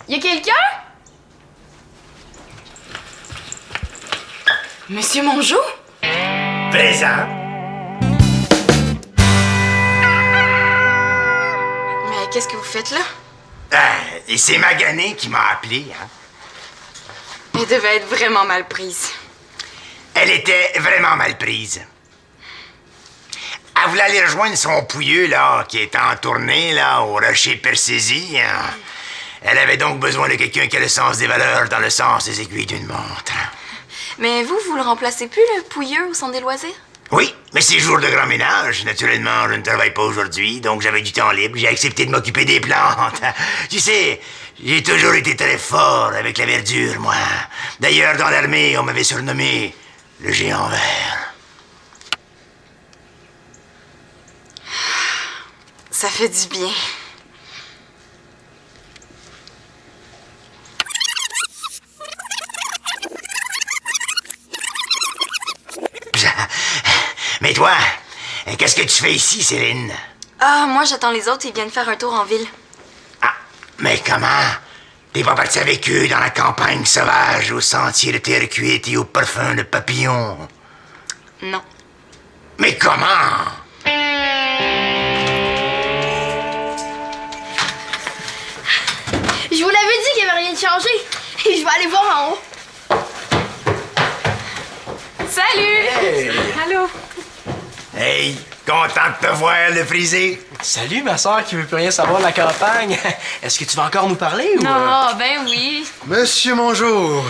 Y a quelqu'un? Monsieur Mongeau? Présent. Mais qu'est-ce que vous faites là? Et c'est Magané qui m'a appelé, hein. Elle devait être vraiment mal prise. Elle était vraiment mal prise. Elle voulait aller rejoindre son pouilleux, là, qui était en tournée, là, au Rocher Percésie. Hein. Elle avait donc besoin de quelqu'un qui a le sens des valeurs dans le sens des aiguilles d'une montre. Mais vous le remplacez plus, le pouilleux, au centre des loisirs? Oui, mais c'est jour de grand ménage. Naturellement, je ne travaille pas aujourd'hui, donc j'avais du temps libre. J'ai accepté de m'occuper des plantes. Tu sais, j'ai toujours été très fort avec la verdure, moi. D'ailleurs, dans l'armée, on m'avait surnommé le géant vert. Ça fait du bien. Mais toi, qu'est-ce que tu fais ici, Céline? Ah, moi, j'attends les autres, ils viennent faire un tour en ville. Ah, mais comment? T'es pas parti avec eux dans la campagne sauvage, au sentier de terre cuite et au parfum de papillons? Non. Mais comment? Je vous l'avais dit qu'il n'y avait rien de changé. Et je vais aller voir en haut. Salut! Hey! Allô? Hey, content de te voir, le frisé. Salut, ma soeur qui veut plus rien savoir de la campagne. Est-ce que tu vas encore nous parler ou... Non, ben oui. Monsieur Mongeau.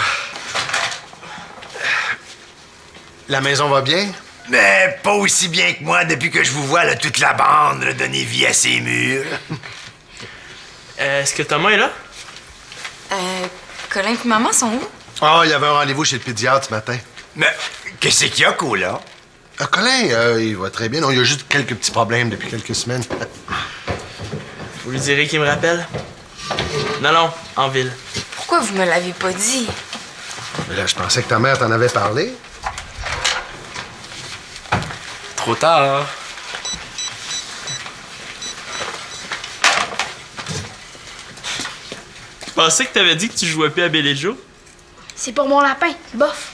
La maison va bien? Mais pas aussi bien que moi depuis que je vous vois, là, toute la bande, là, donner vie à ces murs. Est-ce que Thomas est là? Colin et maman sont où? Ah, il y avait un rendez-vous chez le pédiatre ce matin. Mais qu'est-ce qu'il y a, Cola? Colin, il va très bien. Non, il y a juste quelques petits problèmes depuis quelques semaines. Vous lui direz qu'il me rappelle? Non, en ville. Pourquoi vous me l'avez pas dit? Mais là, je pensais que ta mère t'en avait parlé. Trop tard. Je pensais que t'avais dit que tu jouais plus à Belle et Joe. C'est pour mon lapin, bof.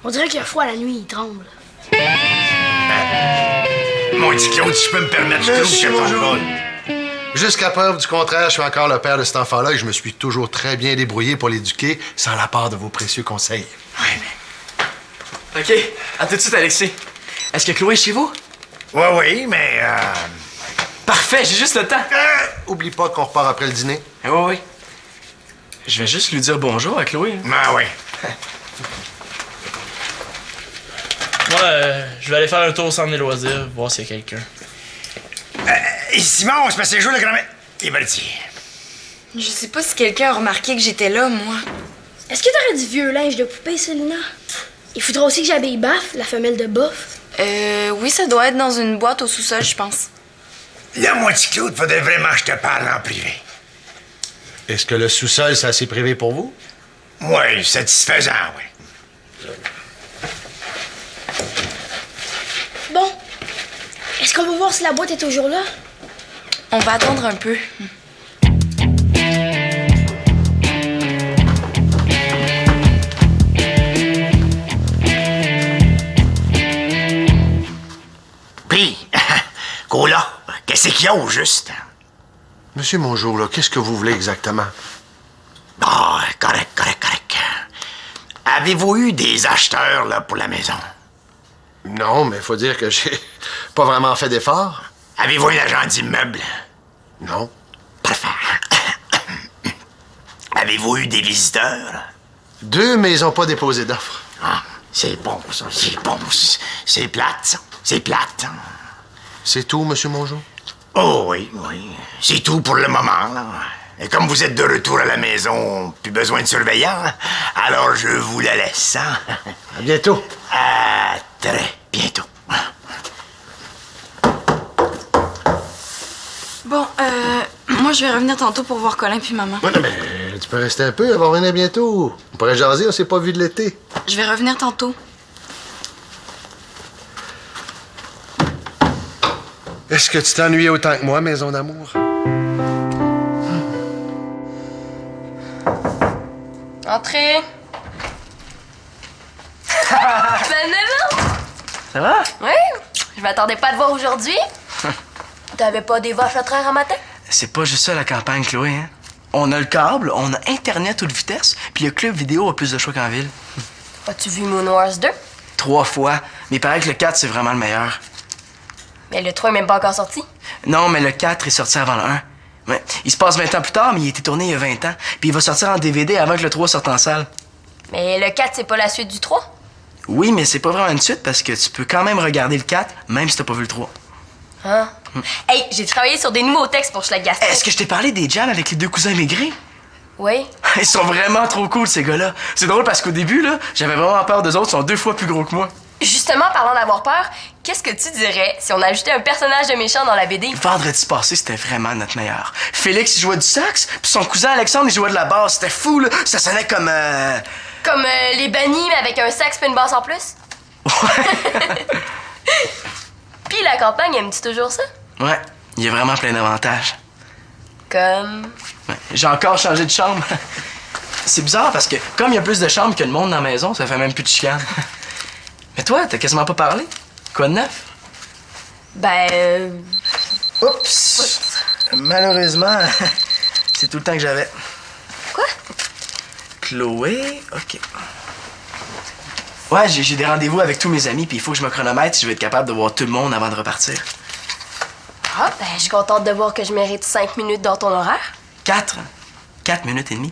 On dirait qu'il a froid la nuit, il tremble. Mon petit Claude, si je peux me permettre, je trouve que Monsieur ton Mongeau. rôle. Jusqu'à preuve du contraire, je suis encore le père de cet enfant-là et je me suis toujours très bien débrouillé pour l'éduquer sans la part de vos précieux conseils. OK, à tout de suite, Alexis. Est-ce que Chloé est chez vous? Oui, mais... Parfait, j'ai juste le temps. Oublie pas qu'on repart après le dîner. Oui. Je vais juste lui dire bonjour à Chloé. Ah oui. Moi, je vais aller faire un tour au centre des loisirs, voir s'il y a quelqu'un. Et Simon, c'est passé le jour de grand-mère. Il va le dire. Je sais pas si quelqu'un a remarqué que j'étais là, moi. Est-ce que t'aurais du vieux linge de poupée, Célina? Il faudra aussi que j'habille Baff, la femelle de Boff. Oui, ça doit être dans une boîte au sous-sol, je pense. Là, mon petit Claude, faudrait vraiment que je te parle en privé. Est-ce que le sous-sol, c'est assez privé pour vous? Oui, satisfaisant, oui. Bon. Est-ce qu'on va voir si la boîte est toujours là? On va attendre un peu. Puis, Cola, qu'est-ce qu'il y a au juste? Monsieur Mongeau, là, qu'est-ce que vous voulez exactement? Ah, correct. Avez-vous eu des acheteurs, là, pour la maison? Non, mais faut dire que j'ai pas vraiment fait d'efforts. Avez-vous un agent d'immeuble? Non. Parfait. Avez-vous eu des visiteurs? 2, mais ils ont pas déposé d'offre. Ah, c'est bon, ça, c'est bon. C'est plate, ça. C'est plate. Hein? C'est tout, Monsieur Mongeau? Oh oui. C'est tout pour le moment, là. Et comme vous êtes de retour à la maison, plus besoin de surveillant, alors je vous la laisse, hein? À bientôt. À très bientôt. Bon, moi, je vais revenir tantôt pour voir Colin puis maman. Ouais, non, mais tu peux rester un peu, elle va revenir bientôt. On pourrait jaser, on s'est pas vu de l'été. Je vais revenir tantôt. Est-ce que tu t'ennuies autant que moi, maison d'amour? Entrez. Ben non! Ça va? Oui, je m'attendais pas à te voir aujourd'hui. T'avais pas des vaches à traire à matin? C'est pas juste ça la campagne, Chloé, hein? On a le câble, on a Internet haute vitesse, puis le club vidéo a plus de choix qu'en ville. As-tu vu Moon Wars 2? 3 fois. Mais il paraît que le 4, c'est vraiment le meilleur. Mais le 3 est même pas encore sorti. Non, mais le 4 est sorti avant le 1. Ouais. Il se passe 20 ans plus tard, mais il a été tourné il y a 20 ans. Puis il va sortir en DVD avant que le 3 sorte en salle. Mais le 4, c'est pas la suite du 3? Oui, mais c'est pas vraiment une suite parce que tu peux quand même regarder le 4, même si t'as pas vu le 3. Hein? Hey, j'ai travaillé sur des nouveaux textes pour Schlag Gastro. Est-ce que je t'ai parlé des jams avec les 2 cousins immigrés? Oui. Ils sont vraiment trop cool, ces gars-là. C'est drôle parce qu'au début, là, j'avais vraiment peur d'eux autres, ils sont 2 fois plus gros que moi. Justement, parlant d'avoir peur, qu'est-ce que tu dirais si on ajoutait un personnage de méchant dans la BD? Vendredi passé, c'était vraiment notre meilleur. Félix, il jouait du sax, puis son cousin Alexandre, il jouait de la basse. C'était fou, là. Ça sonnait comme... Comme les bannis, mais avec un sax et une basse en plus? Puis la campagne, aime-tu toujours ça? Ouais, il y a vraiment plein d'avantages. Comme... Ouais, j'ai encore changé de chambre. C'est bizarre parce que comme il y a plus de chambres que de monde dans la maison, ça fait même plus de chicane. Mais toi, t'as quasiment pas parlé. Quoi de neuf? Ben... Oups! Malheureusement, c'est tout le temps que j'avais. Quoi? Chloé, OK. Ouais, j'ai des rendez-vous avec tous mes amis, puis il faut que je me chronomètre si je veux être capable de voir tout le monde avant de repartir. Ah, ben, je suis contente de voir que je mérite 5 minutes dans ton horaire. 4 minutes et demie.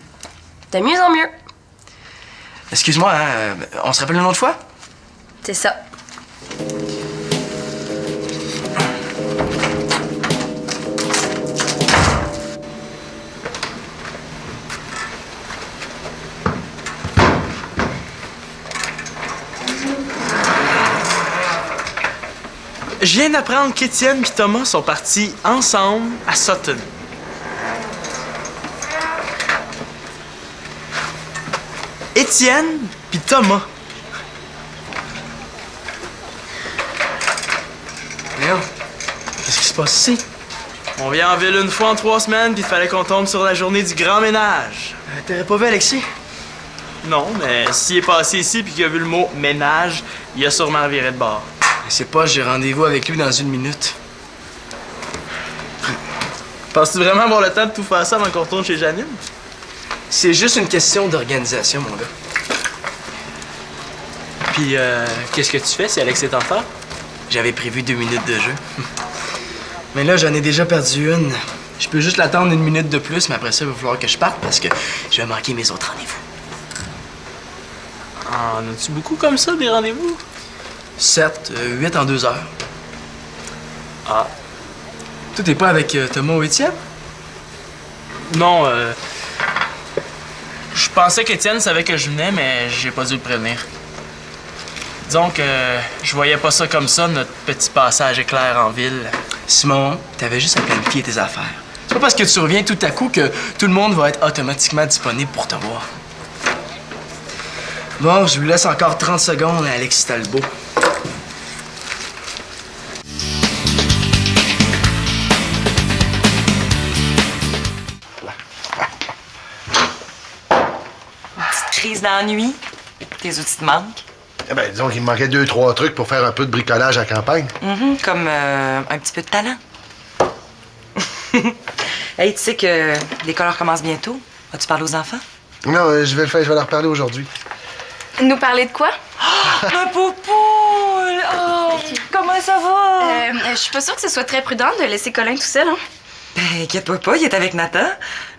De mieux en mieux. Excuse-moi, hein, on se rappelle une autre fois? C'est ça. Je viens d'apprendre qu'Étienne et Thomas sont partis ensemble à Sutton. Étienne puis Thomas. Léo, qu'est-ce qui se passe ici? On vient en ville une fois en 3 semaines, puis il fallait qu'on tombe sur la journée du grand ménage. T'aurais pas vu Alexis? Non, mais s'il est passé ici puis qu'il a vu le mot ménage, il a sûrement viré de bord. C'est pas, j'ai rendez-vous avec lui dans 1 minute. Penses-tu vraiment avoir le temps de tout faire ça avant qu'on retourne chez Janine? C'est juste une question d'organisation, mon gars. Puis, qu'est-ce que tu fais si Alex est en retard? J'avais prévu 2 minutes de jeu. Mais là, j'en ai déjà perdu une. Je peux juste l'attendre 1 minute de plus, mais après ça, il va falloir que je parte parce que je vais manquer mes autres rendez-vous. En as-tu beaucoup comme ça, des rendez-vous? Certes, 8 en 2 heures. Ah. Toi, t'es pas avec Thomas ou Étienne? Non, je pensais qu'Étienne savait que je venais, mais j'ai pas dû le prévenir. Disons que je voyais pas ça comme ça, notre petit passage éclair en ville. Simon, t'avais juste à planifier tes affaires. C'est pas parce que tu reviens tout à coup que tout le monde va être automatiquement disponible pour te voir. Bon, je lui laisse encore 30 secondes à Alexis Talbot. Crise d'ennui? Tes outils te manquent? Eh ben, disons qu'il me manquait 2-3 trucs pour faire un peu de bricolage à campagne. Comme un petit peu de talent. Hey, tu sais que l'école recommence bientôt. Vas-tu parler aux enfants? Non, je vais le faire, je vais leur parler aujourd'hui. Nous parler de quoi? Un poule! Oh, comment ça va? Je suis pas sûre que ce soit très prudent de laisser Colin tout seul, hein? Ben, inquiète-toi pas, il est avec Nathan.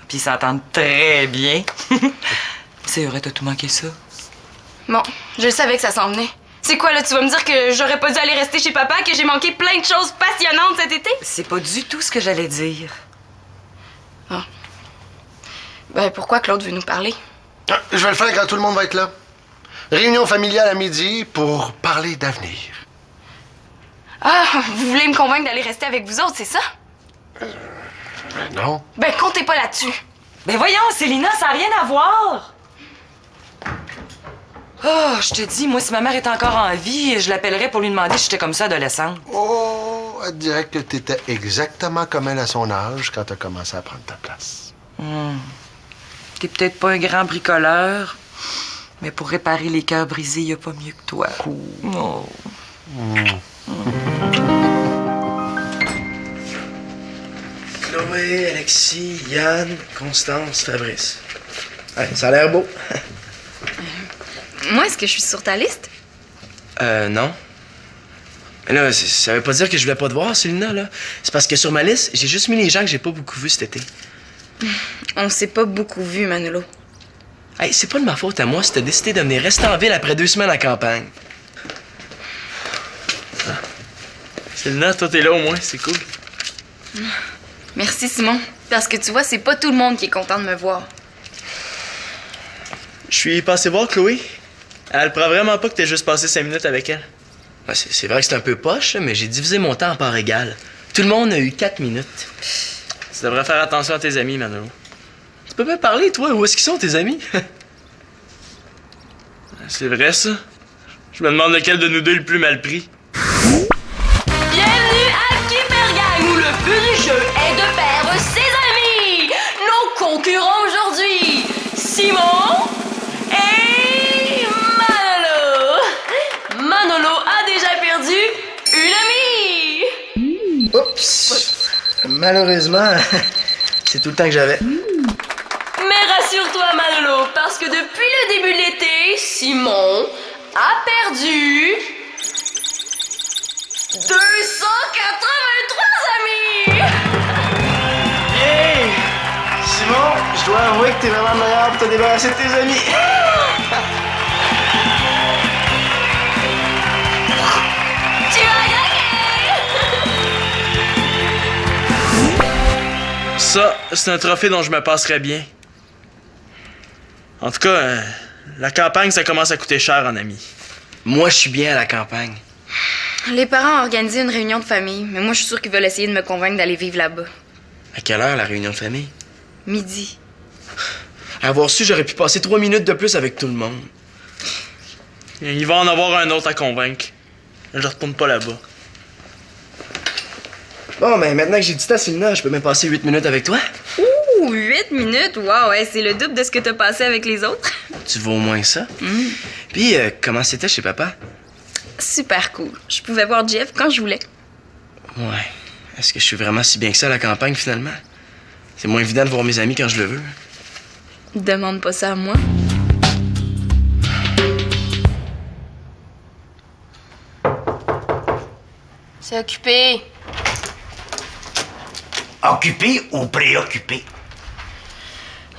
Puis ils s'entendent très bien. C'est vrai, t'as tout manqué ça. Bon, je savais que ça s'en venait. C'est quoi, là, tu vas me dire que j'aurais pas dû aller rester chez papa, que j'ai manqué plein de choses passionnantes cet été? C'est pas du tout ce que j'allais dire. Ah. Ben, pourquoi Claude veut nous parler? Ah, je vais le faire quand tout le monde va être là. Réunion familiale à midi pour parler d'avenir. Ah, vous voulez me convaincre d'aller rester avec vous autres, c'est ça? Non. Ben, comptez pas là-dessus. Ben voyons, Célina, ça n'a rien à voir! Oh, je te dis, moi, si ma mère est encore en vie, je l'appellerais pour lui demander si j'étais comme ça adolescente. Oh, elle dirait que t'étais exactement comme elle à son âge quand t'as commencé à prendre ta place. t'es peut-être pas un grand bricoleur, mais pour réparer les cœurs brisés, y a pas mieux que toi. Oh. Chloé, Alexis, Yann, Constance, Fabrice. Ouais, ça a l'air beau. Moi, est-ce que je suis sur ta liste? Non. Mais là, ça veut pas dire que je voulais pas te voir, Célina, là. C'est parce que sur ma liste, j'ai juste mis les gens que j'ai pas beaucoup vus cet été. On s'est pas beaucoup vu, Manolo. Hey, c'est pas de ma faute à moi si t'as décidé de venir rester en ville après 2 semaines à campagne. Ah. Célina, toi, t'es là au moins, c'est cool. Merci, Simon. Parce que tu vois, c'est pas tout le monde qui est content de me voir. Je suis passé voir Chloé. Elle prend vraiment pas que t'aies juste passé 5 minutes avec elle. Ouais, c'est vrai que c'est un peu poche, mais j'ai divisé mon temps en parts égales. Tout le monde a eu 4 minutes. Tu devrais faire attention à tes amis, Manolo. Tu peux pas parler, toi. Où est-ce qu'ils sont, tes amis? C'est vrai, ça? Je me demande lequel de nous deux est le plus mal pris. Bienvenue à Kippergang, où le but du jeu est de perdre ses amis. Nos concurrents aujourd'hui, Simon et Manolo. Manolo a déjà perdu une amie. Oups! Malheureusement, c'est tout le temps que j'avais. Mais rassure-toi, Manolo, parce que depuis le début de l'été, Simon a perdu 283 amis! Hey! Simon, je dois avouer que t'es vraiment meilleur pour te débarrasser de tes amis. Tu as gagné! Ça, c'est un trophée dont je me passerais bien. En tout cas, la campagne, ça commence à coûter cher en amis. Moi, je suis bien à la campagne. Les parents ont organisé une réunion de famille, mais moi, je suis sûre qu'ils veulent essayer de me convaincre d'aller vivre là-bas. À quelle heure, la réunion de famille? Midi. À avoir su, j'aurais pu passer 3 minutes de plus avec tout le monde. Il va en avoir un autre à convaincre. Je retourne pas là-bas. Bon, ben maintenant que j'ai dit ça, Célina, je peux même passer 8 minutes avec toi? Ouh, 8 minutes? Wow, ouais, c'est le double de ce que t'as passé avec les autres. Tu vaux au moins ça. Puis, comment c'était chez papa? Super cool. Je pouvais voir Jeff quand je voulais. Ouais. Est-ce que je suis vraiment si bien que ça à la campagne, finalement? C'est moins évident de voir mes amis quand je le veux. Demande pas ça à moi. C'est occupé. Occupé ou préoccupé?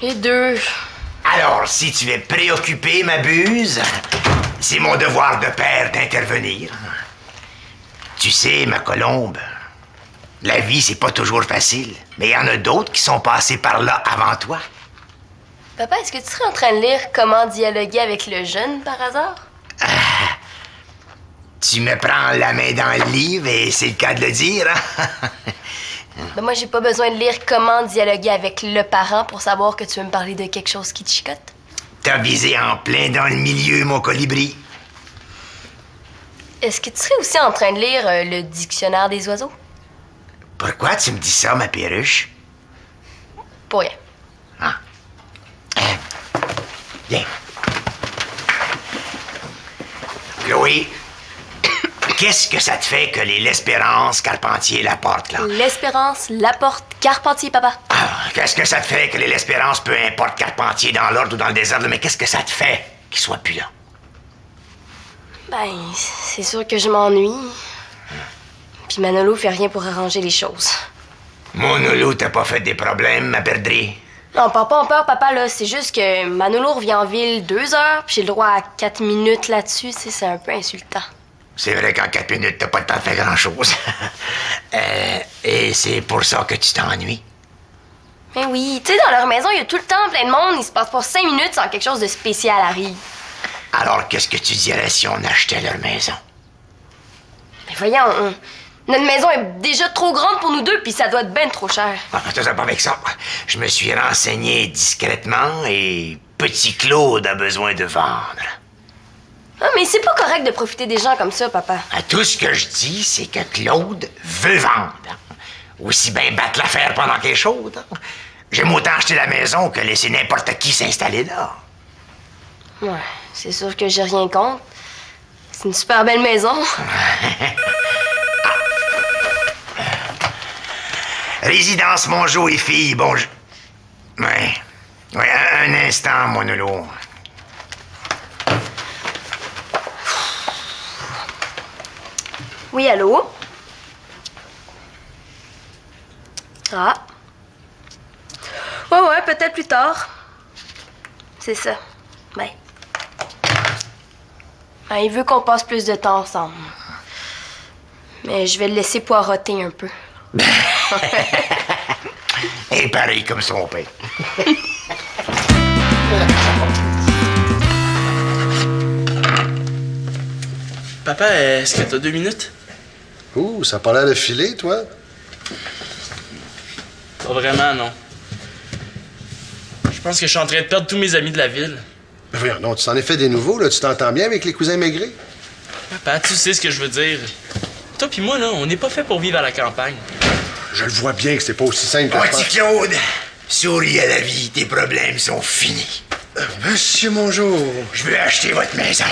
Les deux. Alors, si tu es préoccupé, ma buse, c'est mon devoir de père d'intervenir. Tu sais, ma colombe, la vie, c'est pas toujours facile, mais il y en a d'autres qui sont passés par là avant toi. Papa, est-ce que tu serais en train de lire Comment dialoguer avec le jeune par hasard? Tu me prends la main dans le livre et c'est le cas de le dire, hein? Ben moi, j'ai pas besoin de lire Comment dialoguer avec le parent pour savoir que tu veux me parler de quelque chose qui te chicote. T'as visé en plein dans le milieu, mon colibri. Est-ce que tu serais aussi en train de lire le dictionnaire des oiseaux? Pourquoi tu me dis ça, ma perruche? Pour rien. Ah. Viens. Chloé, qu'est-ce que ça te fait que l'Espérance, Carpentier, Laporte, là? L'Espérance, Laporte, Carpentier, papa. Ah, qu'est-ce que ça te fait que l'Espérance, peu importe Carpentier, dans l'ordre ou dans le désordre, mais qu'est-ce que ça te fait qu'il soit plus là? Ben, c'est sûr que je m'ennuie. Puis Manolo fait rien pour arranger les choses. Manolo, t'as pas fait des problèmes, ma perdrix? Non, pas en peur, papa, là. C'est juste que Manolo revient en ville 2 heures, puis j'ai le droit à 4 minutes là-dessus. Tu sais, c'est un peu insultant. C'est vrai qu'en 4 minutes, t'as pas le temps de faire grand-chose. Et c'est pour ça que tu t'ennuies? Mais oui, tu sais, dans leur maison, il y a tout le temps plein de monde. Il se passe pas 5 minutes sans que quelque chose de spécial arrive. Alors, qu'est-ce que tu dirais si on achetait leur maison? Mais voyons, notre maison est déjà trop grande pour nous deux, puis ça doit être ben trop cher. Ah, ça pas avec ça. Je me suis renseigné discrètement et Petit Claude a besoin de vendre. Ah, mais c'est pas correct de profiter des gens comme ça, papa. Tout ce que je dis, c'est que Claude veut vendre. Aussi bien battre l'affaire pendant qu'elle est chaude. J'aime autant acheter la maison que laisser n'importe qui s'installer là. Ouais, c'est sûr que j'ai rien contre. C'est une super belle maison. Résidence Mongeau et filles, bon, Ouais, un instant, Manolo. Oui, allô? Ah. Ouais, peut-être plus tard. C'est ça. Ben. Il veut qu'on passe plus de temps ensemble. Mais je vais le laisser poireauter un peu. Et pareil comme son père. Papa, est-ce que t'as 2 minutes? Ouh, ça a pas l'air de filer, toi? Pas vraiment, non. Je pense que je suis en train de perdre tous mes amis de la ville. Mais voyons, non, tu t'en es fait des nouveaux, là. Tu t'entends bien avec les cousins maigrés? Papa, tu sais ce que je veux dire. Toi pis moi, là, on n'est pas fait pour vivre à la campagne. Je le vois bien que c'est pas aussi simple que je pense. Petit Claude, souris à la vie, tes problèmes sont finis. Monsieur Mongeau. Je veux acheter votre maison.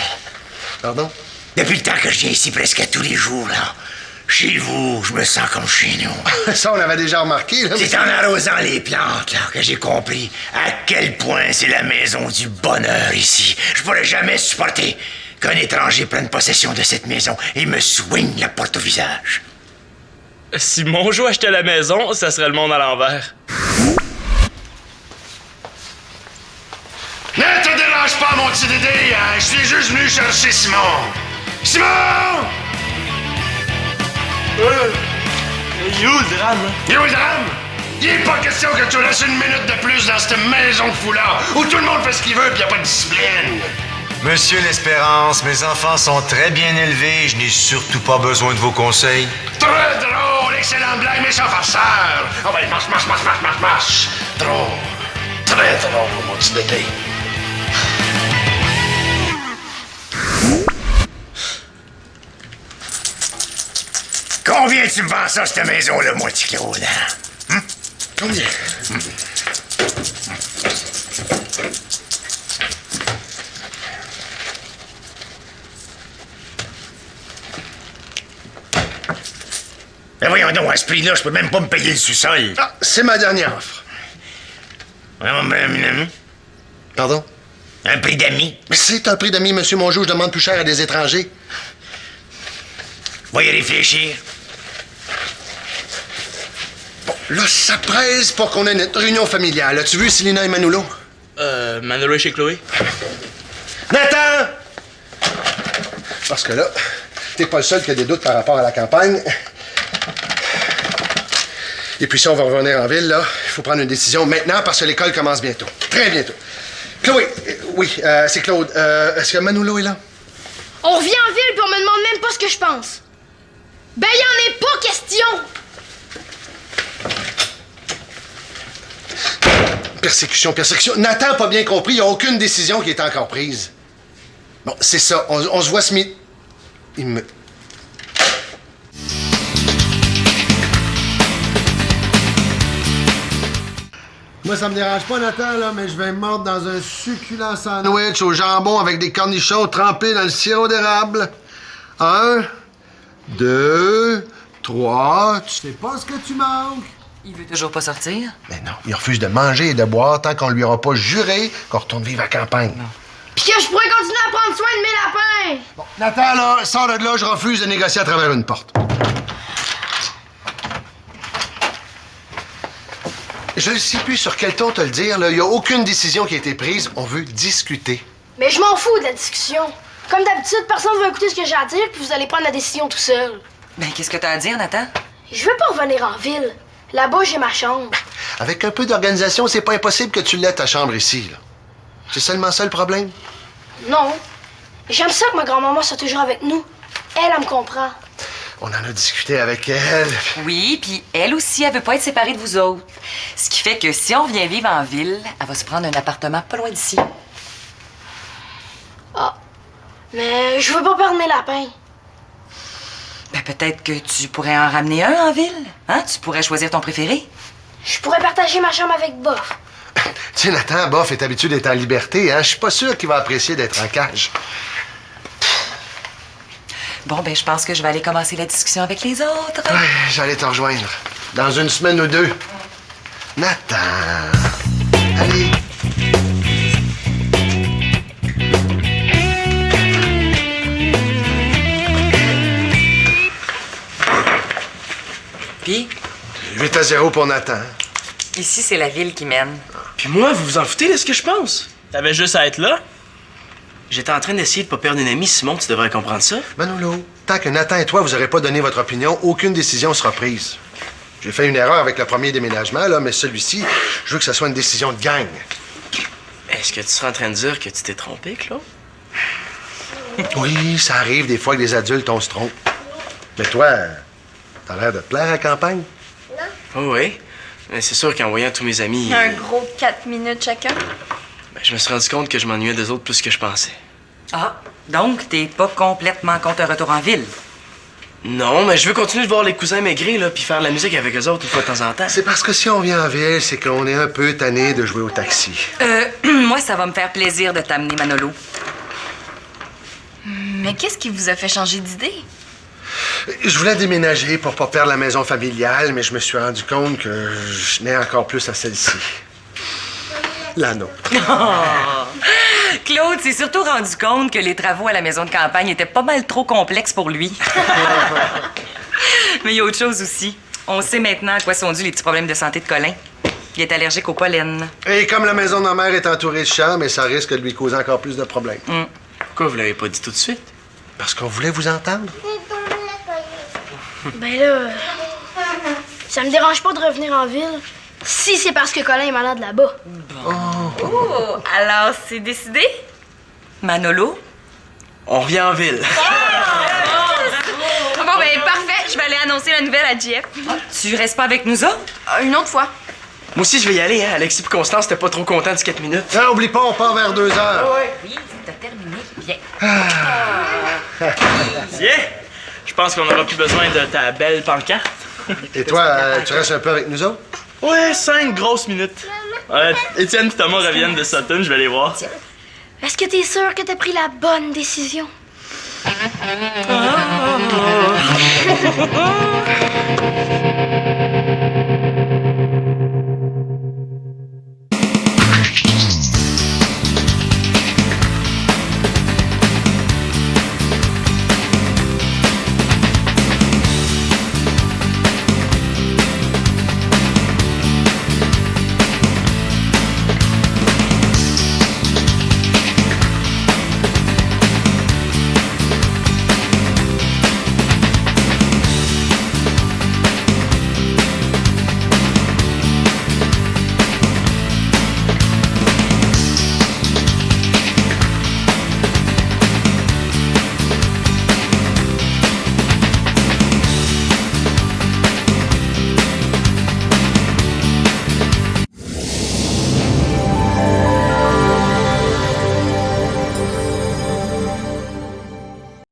Pardon? Depuis le temps que je viens ici presque à tous les jours, là. Chez vous, je me sens comme chez nous. Ça, on l'avait déjà remarqué, là. C'est en arrosant les plantes, là, que j'ai compris à quel point c'est la maison du bonheur ici. Je pourrais jamais supporter qu'un étranger prenne possession de cette maison et me soigne la porte au visage. Si Mongeau achetait la maison, ça serait le monde à l'envers. Ne te dérange pas, mon petit Dédé, hein? Je suis juste venu chercher Simon. Simon! Il est où le drame, là? Il est où le drame? Il est pas question que tu restes une minute de plus dans cette maison de foulard où tout le monde fait ce qu'il veut pis y a pas de discipline. Monsieur l'Espérance, mes enfants sont très bien élevés. Je n'ai surtout pas besoin de vos conseils. Très drôle, excellente blague, méchant farceur. Ah ouais, marche. Drôle. Très drôle, mon petit Dédé. Combien tu me vends ça, cette maison-là, moi, petit Claude? Hein? Combien? Ben voyons donc, à ce prix-là, je peux même pas me payer le sous-sol. Ah, c'est ma dernière offre. Pardon? Un prix d'amis? C'est un prix d'amis, Monsieur Mongeau. Je demande plus cher à des étrangers. Va y réfléchir. Bon, là, ça presse pour qu'on ait notre réunion familiale. As-tu vu Célina et Manolo? Manolo est chez Chloé? Nathan! Parce que là, t'es pas le seul qui a des doutes par rapport à la campagne. Et puis si on va revenir en ville, là, il faut prendre une décision maintenant parce que l'école commence bientôt. Très bientôt. Chloé, oui, c'est Claude. Est-ce que Manolo est là? On revient en ville puis on me demande même pas ce que je pense. Ben, y en est pas question! Persécution. Nathan n'a pas bien compris. Il n'y a aucune décision qui est encore prise. Bon, c'est ça. On se voit ce midi. Il me... Moi, ça me dérange pas, Nathan, là, mais je vais me mordre dans un succulent sandwich au jambon avec des cornichons trempés dans le sirop d'érable. 1, 2, 3... Tu sais pas ce que tu manques? Il veut toujours pas sortir? Mais non, il refuse de manger et de boire tant qu'on lui aura pas juré qu'on retourne vivre à la campagne. Non. Pis que je pourrais continuer à prendre soin de mes lapins! Bon, Nathan, là, sors de là, je refuse de négocier à travers une porte. Je ne sais plus sur quel ton te le dire, là. Il n'y a aucune décision qui a été prise. On veut discuter. Mais je m'en fous de la discussion. Comme d'habitude, personne ne va écouter ce que j'ai à dire, puis vous allez prendre la décision tout seul. Ben, qu'est-ce que t'as à dire, Nathan? Je veux pas revenir en ville. Là-bas, j'ai ma chambre. Avec un peu d'organisation, c'est pas impossible que tu l'aies ta chambre ici, là. C'est seulement ça le problème? Non. J'aime ça que ma grand-maman soit toujours avec nous. Elle me comprend. On en a discuté avec elle. Oui, puis elle aussi, elle veut pas être séparée de vous autres. Ce qui fait que si on vient vivre en ville, elle va se prendre un appartement pas loin d'ici. Ah. Mais je veux pas perdre mes lapins. Ben, peut-être que tu pourrais en ramener un en ville. Hein? Tu pourrais choisir ton préféré. Je pourrais partager ma chambre avec Bof. Tu sais, Nathan, Bof est habitué d'être en liberté, hein? Je suis pas sûr qu'il va apprécier d'être en cage. Bon, ben, je pense que je vais aller commencer la discussion avec les autres. Ouais, j'allais te rejoindre. Dans une semaine ou deux. Nathan. Allez. Puis, 8-0 pour Nathan. ici, c'est la ville qui mène. Puis moi, vous vous en foutez de ce que je pense? T'avais juste à être là? J'étais en train d'essayer de pas perdre une amie, Simon, tu devrais comprendre ça. Manolo, tant que Nathan et toi, vous n'aurez pas donné votre opinion, aucune décision sera prise. J'ai fait une erreur avec le premier déménagement, là, mais celui-ci, je veux que ce soit une décision de gang. Est-ce que tu seras en train de dire que tu t'es trompé, Claude? Oui, ça arrive des fois que les adultes, on se trompe. Mais toi, t'as l'air de te plaire à la campagne. Oh oui. Mais c'est sûr qu'en voyant tous mes amis, Un gros 4 minutes chacun. ben, je me suis rendu compte que je m'ennuyais des autres plus que je pensais. Ah, donc t'es pas complètement contre un retour en ville? Non, mais je veux continuer de voir les cousins maigris, là, puis faire de la musique avec eux autres une fois de temps en temps. C'est parce que si on vient en ville, c'est qu'on est un peu tanné de jouer au taxi. Moi, ça va me faire plaisir de t'amener, Manolo. Mais qu'est-ce qui vous a fait changer d'idée? Je voulais déménager pour pas perdre la maison familiale, mais je me suis rendu compte que je tenais encore plus à celle-ci. La nôtre. Claude s'est surtout rendu compte que les travaux à la maison de campagne étaient pas mal trop complexes pour lui. Mais il y a autre chose aussi. On sait maintenant à quoi sont dus les petits problèmes de santé de Colin. Il est allergique au pollen. Et comme la maison de ma mère est entourée de champs, mais ça risque de lui causer encore plus de problèmes. Pourquoi vous l'avez pas dit tout de suite? Parce qu'on voulait vous entendre. Ben là, ça me dérange pas de revenir en ville si c'est parce que Colin est malade là-bas. Oh, alors c'est décidé? Manolo? On revient en ville. Bon, ben parfait, je vais aller annoncer la nouvelle à JF. Tu restes pas avec nous autres? Une autre fois. Moi aussi, je vais y aller, hein. Alexis et Constance étaient pas trop contents du 4 minutes. Ah, oublie pas, on part vers 2 heures. Oui, t'as terminé. Bien. Tiens! Je pense qu'on aura plus besoin de ta belle pancarte. Et toi, tu restes un peu avec nous autres? Ouais, 5 grosses minutes. Étienne et Thomas reviennent de Sutton, je vais les voir. Est-ce que t'es sûr que t'as pris la bonne décision?